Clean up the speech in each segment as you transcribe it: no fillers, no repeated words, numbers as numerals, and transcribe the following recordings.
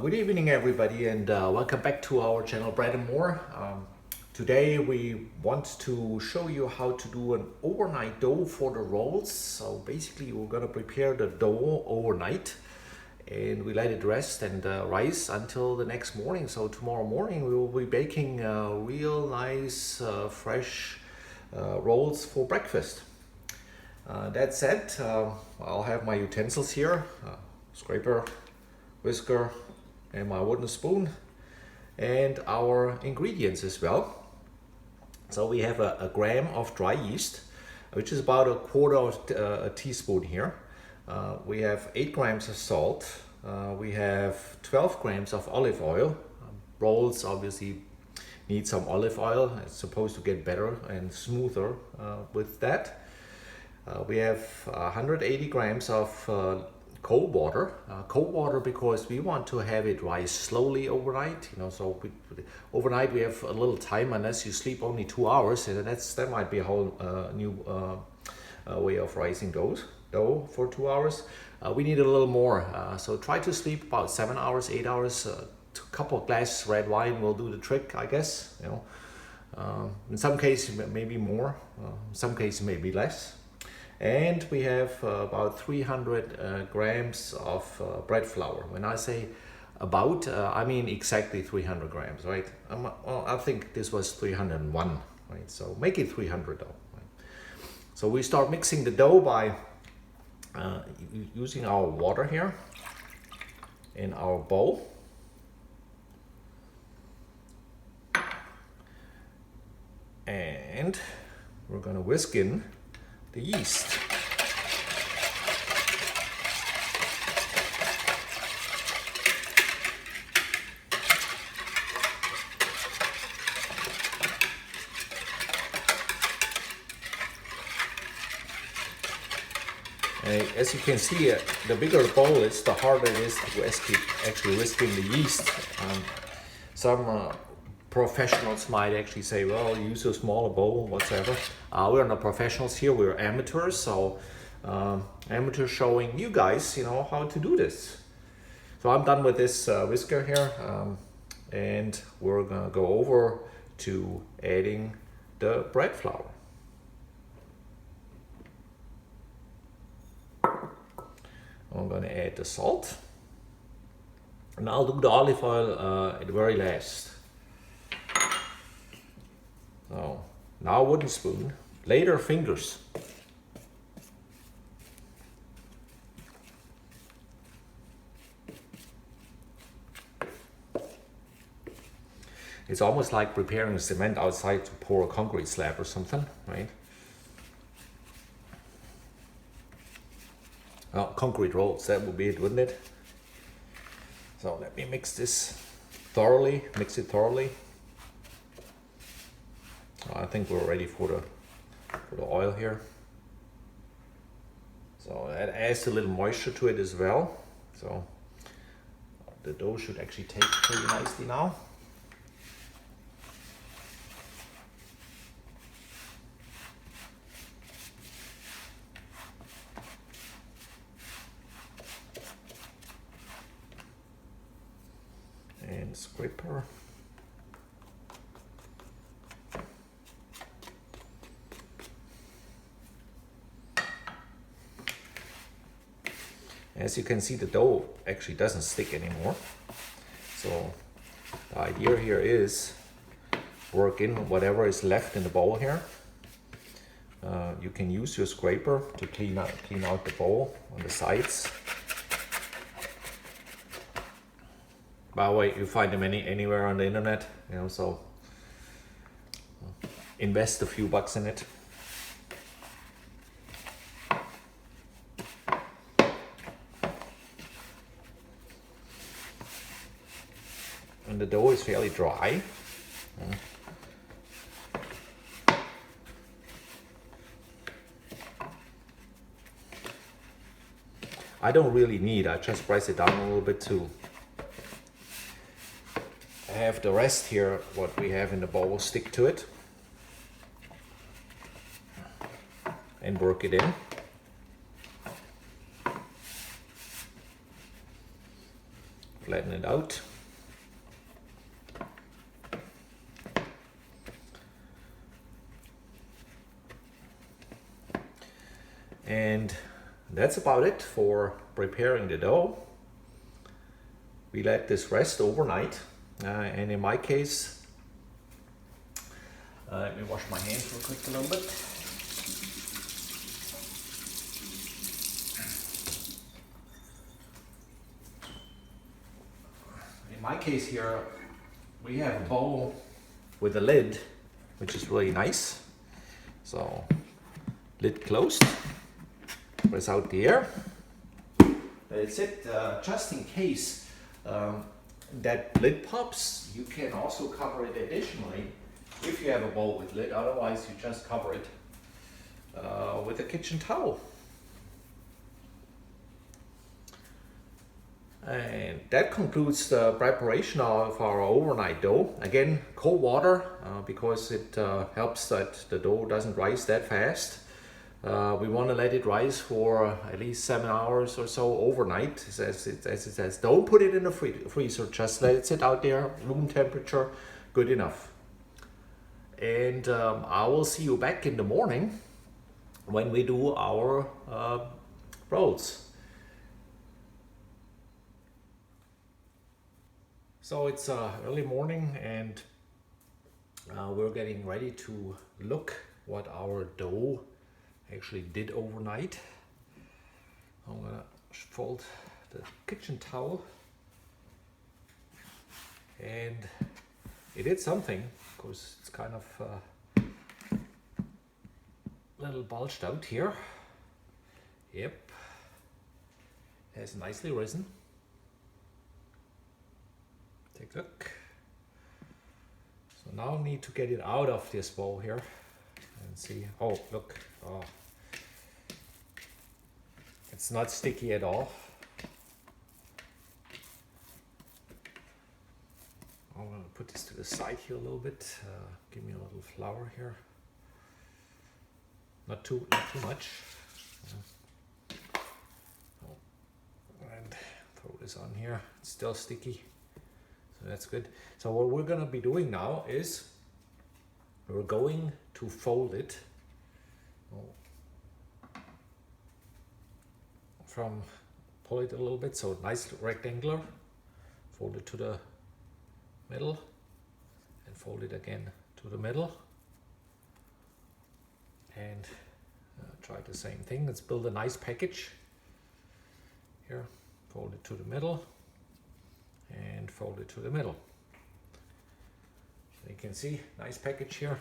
Good evening, everybody, and welcome back to our channel Bread and More. Today we want to show you how to do an overnight dough for the rolls. So basically we're gonna prepare the dough overnight and we let it rest and rise until the next morning. So tomorrow morning we will be baking real nice fresh rolls for breakfast. That said, I'll have my utensils here, scraper, whisker, and my wooden spoon, and our ingredients as well. So we have a gram of dry yeast, which is about a quarter of a teaspoon here. We have 8 grams of salt. We have 12 grams of olive oil. Rolls obviously need some olive oil. It's supposed to get better and smoother with that. We have 180 grams of cold water. Cold water because we want to have it rise slowly overnight. So overnight we have a little time, unless you sleep only 2 hours, and that might be a whole new way of rising dough for 2 hours. We need a little more, so try to sleep about 7 hours, 8 hours. A couple of glasses red wine will do the trick, I guess. In some cases maybe more, in some cases maybe less. And we have about 300 grams of bread flour. When I say about, I mean exactly 300 grams, right? I think this was 301, right? So make it 300 though. Right? So we start mixing the dough by using our water here in our bowl. And we're gonna whisk in the yeast. As you can see, the bigger the bowl is, the harder it is to actually whisking the yeast. Some professionals might actually say, well, use a smaller bowl, whatever. We're not professionals here, we're amateurs, so amateurs showing you guys, how to do this. So I'm done with this whisker here, and we're gonna go over to adding the bread flour. I'm gonna add the salt, and I'll do the olive oil at the very last. So now wooden spoon, later fingers. It's almost like preparing cement outside to pour a concrete slab or something, right? Well, concrete rolls, that would be it, wouldn't it? So let me mix it thoroughly. I think we're ready for the oil here. So that adds a little moisture to it as well. So the dough should actually take pretty nicely now. And scraper. As you can see, the dough actually doesn't stick anymore. So the idea here is work in whatever is left in the bowl here. You can use your scraper to clean out the bowl on the sides. By the way, you find them anywhere on the internet, so invest a few bucks in it. And the dough is fairly dry. I don't really need, I just press it down a little bit to have the rest here, what we have in the bowl, stick to it and work it in. flatten it out. And that's about it for preparing the dough. We let this rest overnight, and in my case, let me wash my hands real quick a little bit. In my case here, we have a bowl with a lid, which is really nice. So, lid closed, press out the air. That's it. Just in case that lid pops, you can also cover it additionally if you have a bowl with lid. Otherwise, you just cover it with a kitchen towel. And that concludes the preparation of our overnight dough. Again, cold water because it helps that the dough doesn't rise that fast. We want to let it rise for at least 7 hours or so overnight, as it says. Don't put it in the freezer, just let it sit out there, room temperature, good enough. And I will see you back in the morning when we do our rolls. So it's early morning and we're getting ready to look what our dough actually did overnight. I'm gonna fold the kitchen towel, and it did something because it's kind of a little bulged out here. Yep, has nicely risen. Take a look. So now I need to get it out of this bowl here and see. Oh, look. Oh, it's not sticky at all. I'm going to put this to the side here a little bit. Give me a little flour here. Not too much. Oh, and throw this on here. It's still sticky. So that's good. So what we're going to be doing now is we're going to fold it pull it a little bit, so nice rectangular, fold it to the middle and fold it again to the middle, and try the same thing. Let's build a nice package here. Fold it to the middle and fold it to the middle. So you can see, nice package here.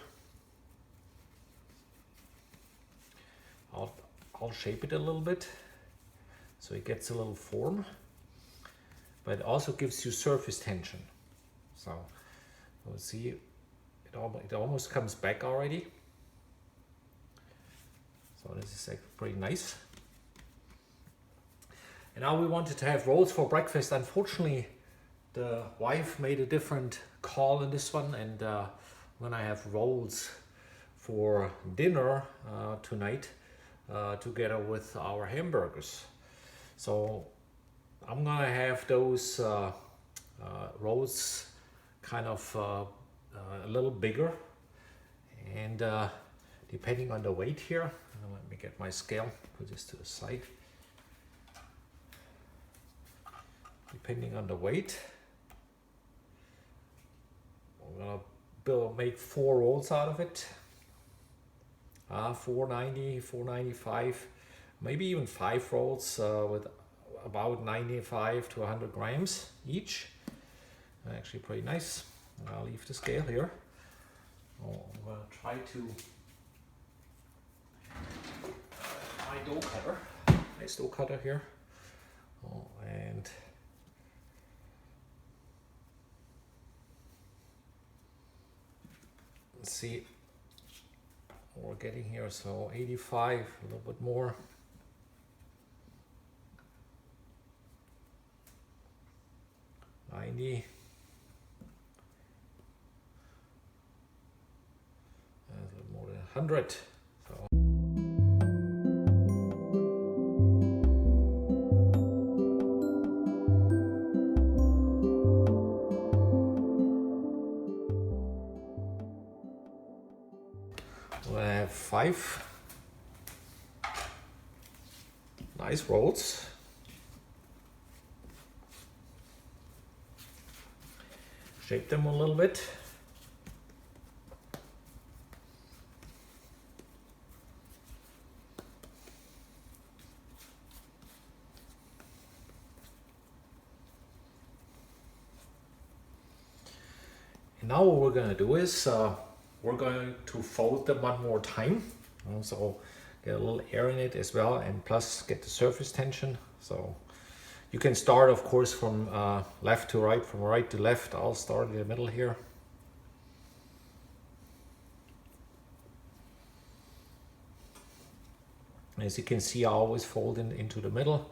I'll shape it a little bit so it gets a little form, but it also gives you surface tension. So you'll see it almost comes back already. So this is like pretty nice. And now we wanted to have rolls for breakfast. Unfortunately, the wife made a different call in this one, and when I have rolls for dinner tonight together with our hamburgers. So I'm gonna have those rolls kind of a little bigger, and depending on the weight here, let me get my scale, put this to the side. Depending on the weight, I'm gonna make 4 rolls out of it. 490, 495, maybe even 5 rolls with about 95 to 100 grams each. Actually pretty nice. I'll leave the scale here. I'm gonna try to my dough cutter, nice dough cutter here, and let's see what we're getting here. So 85, a little bit more. A little more than 100. So We'll have 5 nice rolls. Shape them a little bit. And now what we're going to do is we're going to fold them one more time. So get a little air in it as well, and plus get the surface tension. So you can start, of course, from left to right, from right to left. I'll start in the middle here. As you can see, I always fold into the middle.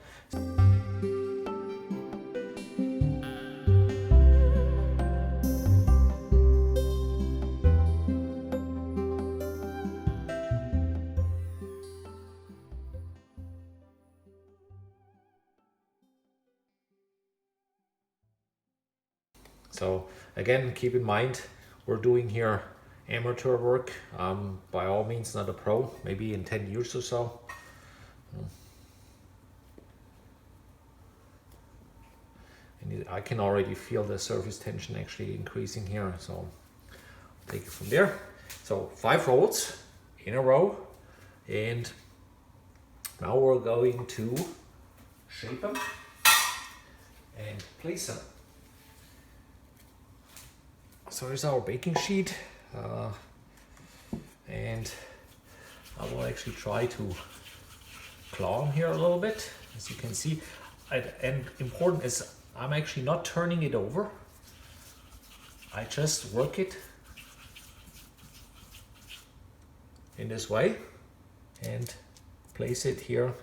So again, keep in mind, we're doing here amateur work. By all means not a pro, maybe in 10 years or so. And I can already feel the surface tension actually increasing here, so I'll take it from there. So 5 rolls in a row, and now we're going to shape them and place them. So here's our baking sheet, and I will actually try to claw them here a little bit, as you can see. And important is, I'm actually not turning it over. I just work it in this way and place it here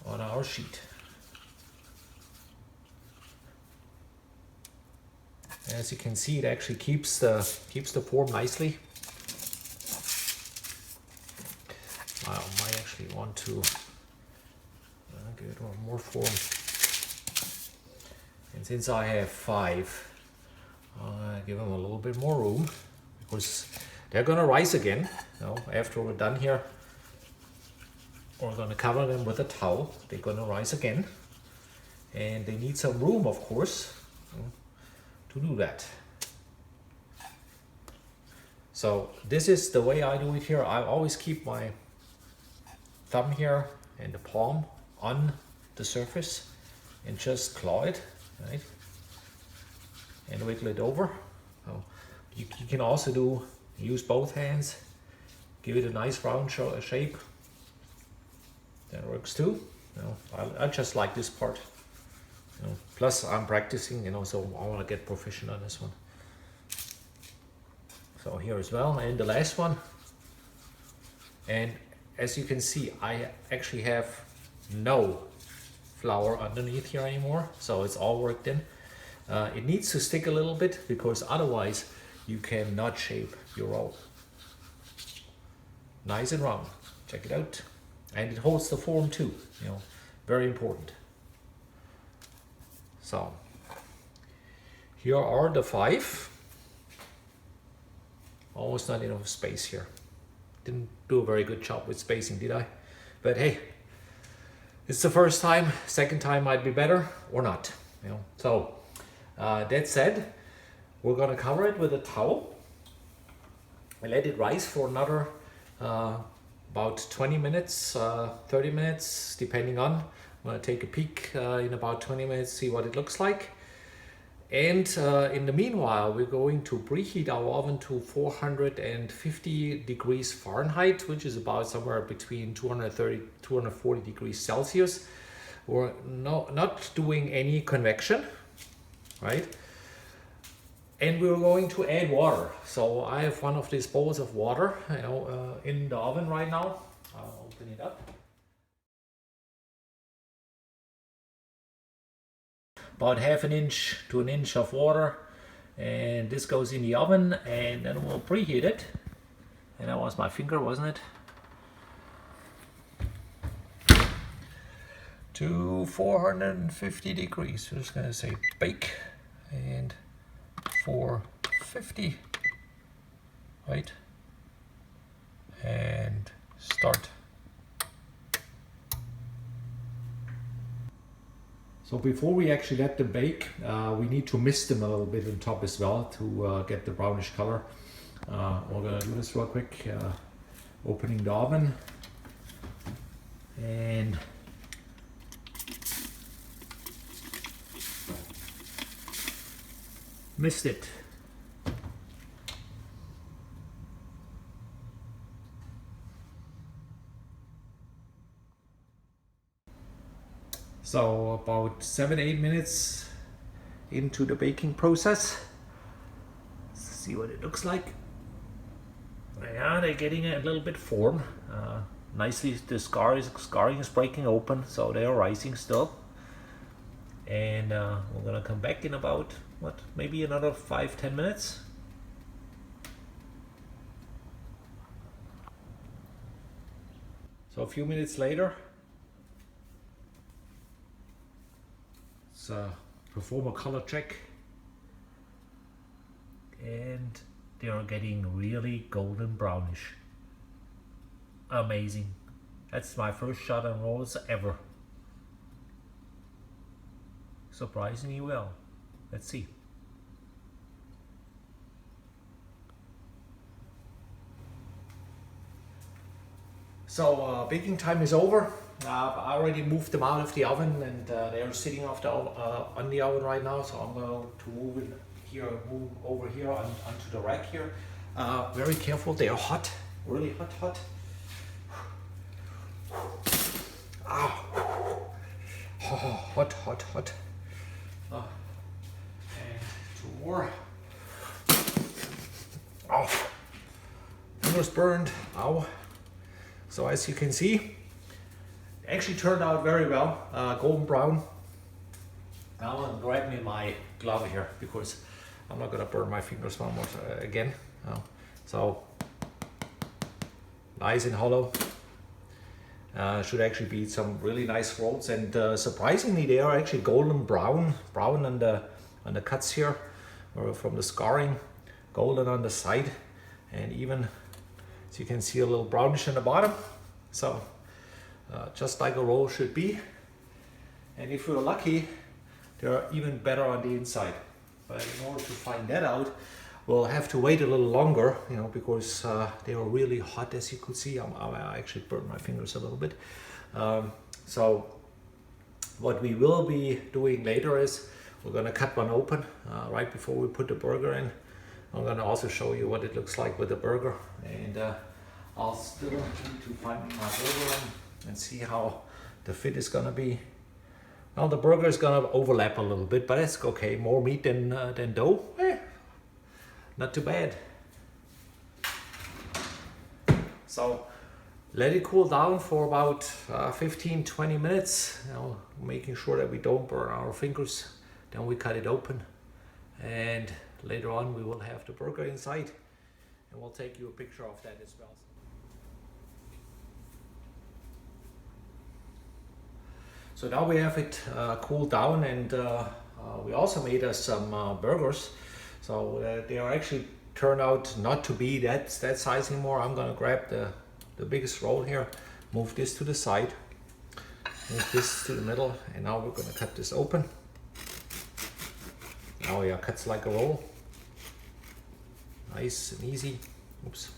on our sheet. As you can see, it actually keeps the form nicely. I might actually want to give it one more form. And since I have 5, I'll give them a little bit more room, because they're gonna rise again. After we're done here, we're gonna cover them with a towel. They're gonna rise again, and they need some room, of course, to do that. So this is the way I do it here. I always keep my thumb here and the palm on the surface and just claw it, right? And wiggle it over. So you can also use both hands, give it a nice round shape. That works too. I just like this part. Plus I'm practicing, so I want to get proficient on this one. So here as well, and the last one. And as you can see, I actually have no flour underneath here anymore, so it's all worked in. It needs to stick a little bit, because otherwise you cannot shape your roll. Nice and round, check it out. And it holds the form too, very important. So here are the 5. Almost not enough space here. Didn't do a very good job with spacing, did I? But hey, it's the first time. Second time might be better, or not. So that said, we're gonna cover it with a towel and let it rise for another about 20 minutes, 30 minutes, depending on. I'm gonna take a peek in about 20 minutes, see what it looks like. And in the meanwhile, we're going to preheat our oven to 450 degrees Fahrenheit, which is about somewhere between 230, 240 degrees Celsius. We're not doing any convection, right? And we're going to add water. So I have one of these bowls of water, in the oven right now. I'll open it up. About ½ inch to an inch of water, and this goes in the oven, and then we'll preheat it. And that was my finger, wasn't it? to 450 degrees. We're just going to say bake and 450, right? And start. So before we actually let them bake, we need to mist them a little bit on top as well to get the brownish color. We're gonna do this real quick. Opening the oven and mist it. So about 7-8 minutes into the baking process. Let's see what it looks like. Yeah, they're getting a little bit form. Nicely, the scarring is breaking open, so they are rising still. And we're gonna come back in about, what, maybe another 5-10 minutes. So a few minutes later, let's perform a color check. And they are getting really golden brownish. Amazing. That's my first shot on rolls ever. Surprisingly well. Let's see. So baking time is over. I already moved them out of the oven, and they are sitting on the oven right now. So I'm going to move over here onto the rack here. Very careful. They are hot, really hot. Oh, hot. And 2 more. Oh, almost burned. Ow. So as you can see, it actually turned out very well, golden brown. Now I'm grabbing my glove here because I'm not gonna burn my fingers one more again. So nice and hollow. Should actually be some really nice rolls, and surprisingly they are actually golden brown on the cuts here, or from the scarring, golden on the side, and even as you can see a little brownish in the bottom. So just like a roll should be, and if we're lucky, they're even better on the inside. But in order to find that out, we'll have to wait a little longer, because they were really hot, as you could see. I actually burned my fingers a little bit. So what we will be doing later is we're going to cut one open right before we put the burger in. I'm going to also show you what it looks like with the burger, and I'll still need to find my burger and see how the fit is going to be. Well, the burger is going to overlap a little bit, but it's okay. More meat than dough. Not too bad. So let it cool down for about 15-20 minutes, making sure that we don't burn our fingers. Then we cut it open, and later on we will have the burger inside, and we'll take you a picture of that as well. So now we have it cooled down, and we also made us some burgers. So they are actually turned out not to be that size anymore. I'm gonna grab the biggest roll here, move this to the side, move this to the middle, and now we're gonna cut this open. Now yeah, cuts like a roll. Nice and easy. Oops.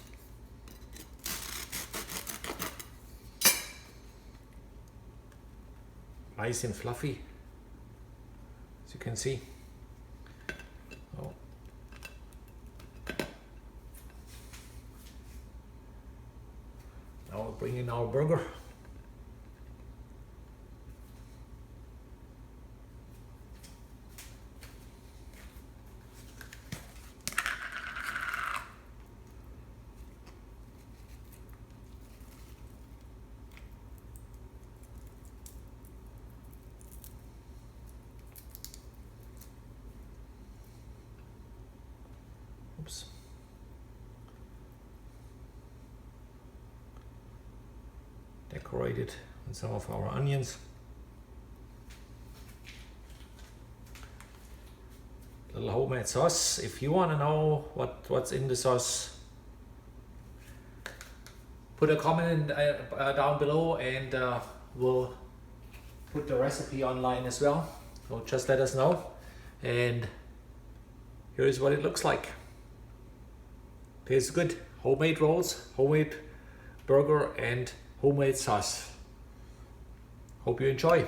Nice and fluffy, as you can see. Oh. Now we'll bring in our burger. Oops. Decorated with some of our onions. little homemade sauce. If you want to know what's in the sauce, put a comment down below, and we'll put the recipe online as well. So just let us know. And here's what it looks like. Tastes good. Homemade rolls, homemade burger, and homemade sauce. Hope you enjoy.